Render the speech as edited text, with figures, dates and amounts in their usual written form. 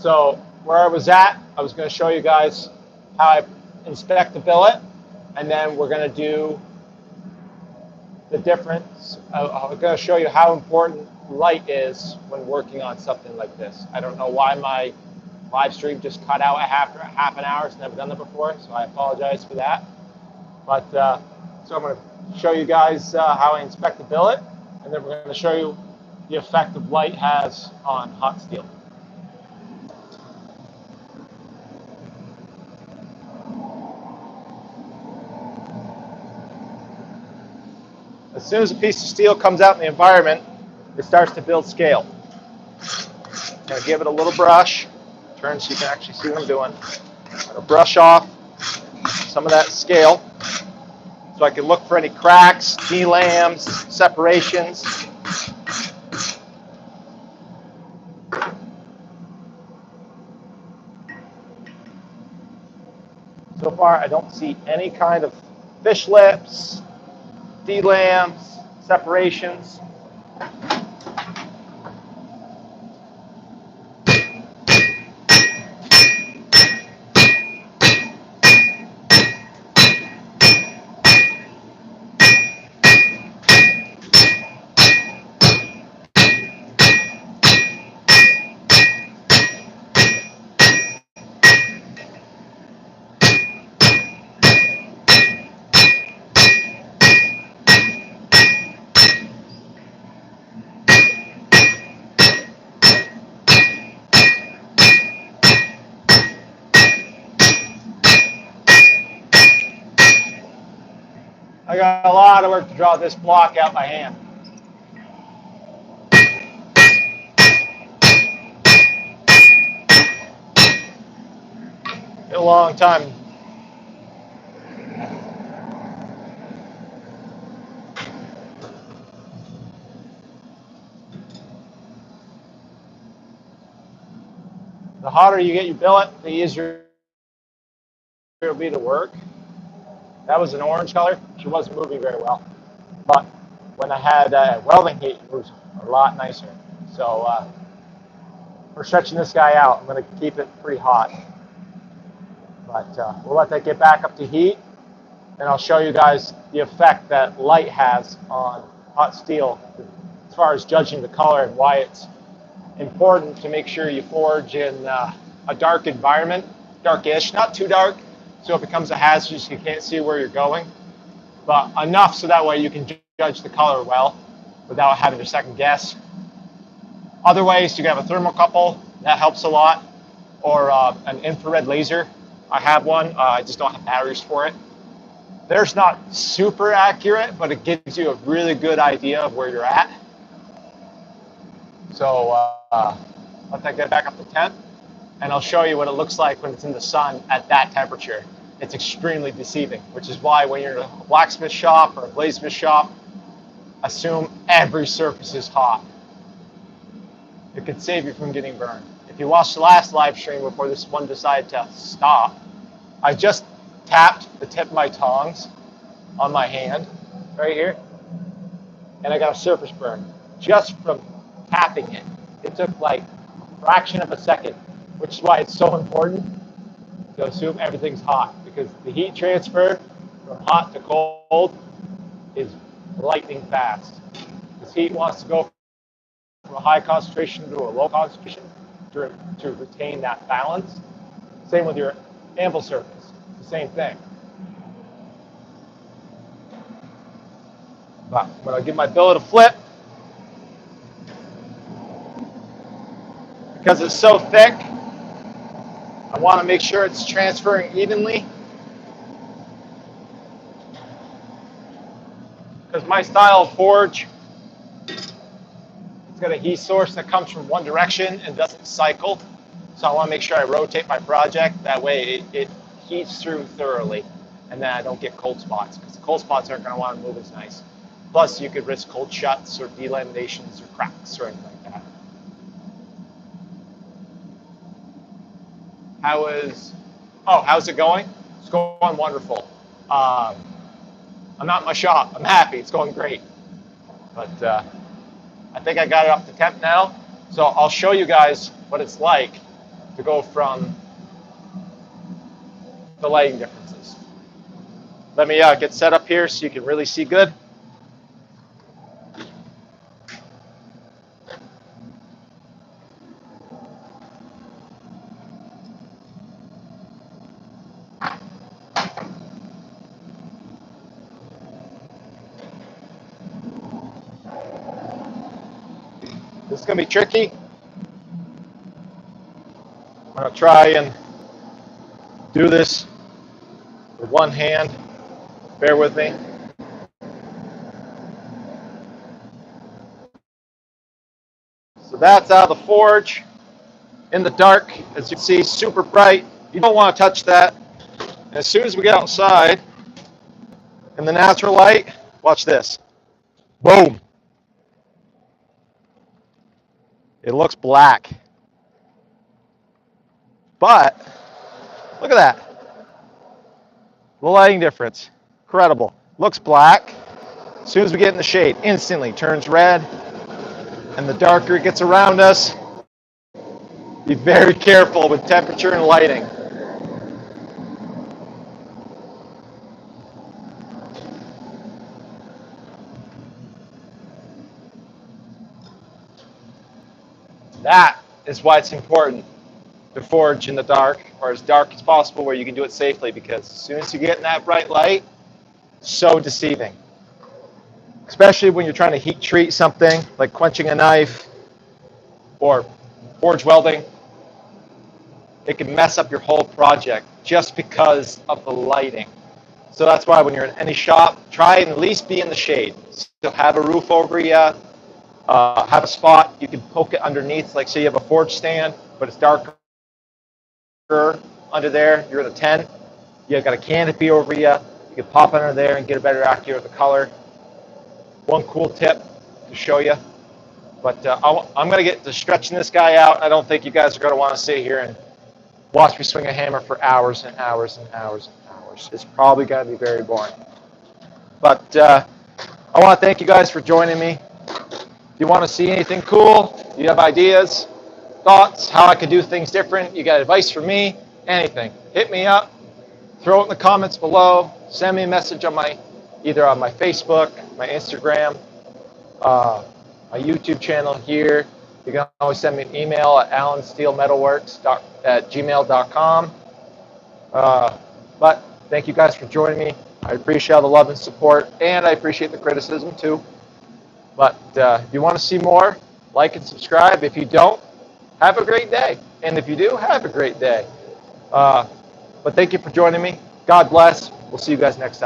So where I was at, I was going to show you guys how I inspect the billet, and then we're going to do the difference. I'm going to show you how important light is when working on something like this. I don't know why my live stream just cut out after half an hour. It's never done that before, so I apologize for that. But so I'm going to show you guys how I inspect the billet, and then we're going to show you the effect that light has on hot steel. As soon as a piece of steel comes out in the environment, it starts to build scale. I'm going to give it a little brush, turn so you can actually see what I'm doing. I'm going to brush off some of that scale so I can look for any cracks, delams, separations. So far, I don't see any kind of fish lips, delams, separations. I got a lot of work to draw this block out by hand. A long time. The hotter you get your billet, the easier it'll be to work. That was an orange color. She wasn't moving very well. But when I had welding heat, it was a lot nicer. So we're stretching this guy out. I'm going to keep it pretty hot. But we'll let that get back up to heat. And I'll show you guys the effect that light has on hot steel as far as judging the color and why it's important to make sure you forge in a dark environment, darkish, not too dark, so it becomes a hazardous, you can't see where you're going, but enough so that way you can judge the color well without having to second guess. Other ways, you can have a thermocouple, that helps a lot, or an infrared laser. I have one, I just don't have batteries for it. Theirs not super accurate, but it gives you a really good idea of where you're at. So let that get back up to 10, and I'll show you what it looks like when it's in the sun at that temperature. It's extremely deceiving, which is why when you're in a blacksmith shop or a bladesmith shop, assume every surface is hot. It could save you from getting burned. If you watched the last live stream before this one decided to stop, I just tapped the tip of my tongs on my hand right here, and I got a surface burn just from tapping it. It took like a fraction of a second, which is why it's so important to assume everything's hot, because the heat transfer from hot to cold is lightning fast. This heat wants to go from a high concentration to a low concentration to retain that balance. Same with your anvil surface, it's the same thing. But when I give my billet a flip, because it's so thick, I want to make sure it's transferring evenly. Because my style of forge, it's got a heat source that comes from one direction and doesn't cycle. So I want to make sure I rotate my project. That way it heats through thoroughly, and then I don't get cold spots, because the cold spots aren't going to want to move as nice. Plus, you could risk cold shuts or delaminations or cracks or anything like that. How's it going? It's going wonderful. I'm not in my shop. I'm happy. It's going great. But I think I got it up to temp now. So I'll show you guys what it's like to go from the lighting differences. Let me get set up here so you can really see good. This is going to be tricky. I'm going to try and do this with one hand. Bear with me. So that's out of the forge in the dark. As you can see, super bright. You don't want to touch that. And as soon as we get outside in the natural light, watch this. Boom. It looks black. But look at that. The lighting difference. Incredible. Looks black. As soon as we get in the shade, instantly turns red. And the darker it gets around us, be very careful with temperature and lighting. That is why it's important to forge in the dark, or as dark as possible, where you can do it safely, because as soon as you get in that bright light, so deceiving. Especially when you're trying to heat treat something, like quenching a knife or forge welding. It can mess up your whole project just because of the lighting. So that's why when you're in any shop, try and at least be in the shade. So have a roof over you, have a spot you can poke it underneath, like say you have a forge stand, but it's darker under there, you're in a tent, you've got a canopy over you, you can pop under there and get a better accurate of the color. One cool tip to show you, but I'm going to get to stretching this guy out. I don't think you guys are going to want to sit here and watch me swing a hammer for hours and hours and hours and hours. It's probably going to be very boring. But I want to thank you guys for joining me. If you want to see anything cool, you have ideas, thoughts, how I could do things different, you got advice for me, anything, hit me up, throw it in the comments below, send me a message on either on my Facebook, my Instagram, my YouTube channel here. You can always send me an email at allensteelmetalworks@gmail.com. But thank you guys for joining me. I appreciate all the love and support, and I appreciate the criticism too. But if you want to see more, like and subscribe. If you don't, have a great day. And if you do, have a great day. But thank you for joining me. God bless. We'll see you guys next time.